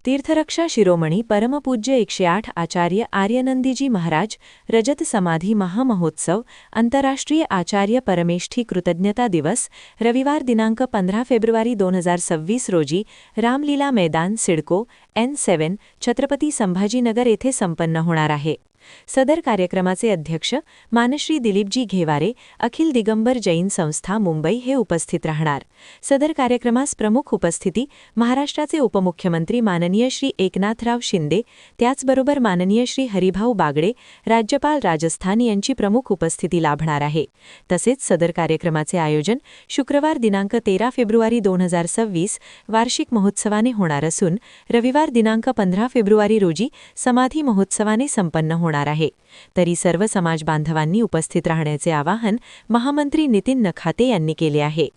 तीर्थरक्षा शिरोमणी परमपूज्य 108 आचार्य आर्यनंदीजी महाराज रजत समाधी महामहोत्सव आंतरराष्ट्रीय आचार्य परमेष्ठी कृतज्ञता दिवस रविवार दिनांक 15 फेब्रुवारी 2026 रोजी रामलीला मैदान सिडको N7 छत्रपती संभाजीनगर येथे संपन्न होणार आहे। सदर कार्यक्रमाचे अध्यक्ष मानश्री दिलीपजी घेवारे अखिल दिगंबर जैन संस्था मुंबई हे उपस्थित राहणार। सदर कार्यक्रमास प्रमुख उपस्थिती महाराष्ट्राचे उपमुख्यमंत्री माननीय श्री एकनाथराव शिंदे, त्याचबरोबर माननीय श्री हरिभाऊ बागडे राज्यपाल राजस्थान यांची प्रमुख उपस्थिती लाभणार आहे। तसेच सदर कार्यक्रमाचे आयोजन शुक्रवार दिनांक 13 फेब्रुवारी 2026 वार्षिक महोत्सवाने होणार असून रविवार दिनांक 15 फेब्रुवारी रोजी समाधी महोत्सवाने संपन्न होणार आहे। तरी सर्व समाज बांधवांनी उपस्थित राहण्याचे आवाहन महामंत्री नितीन नखाते यांनी केले आहे।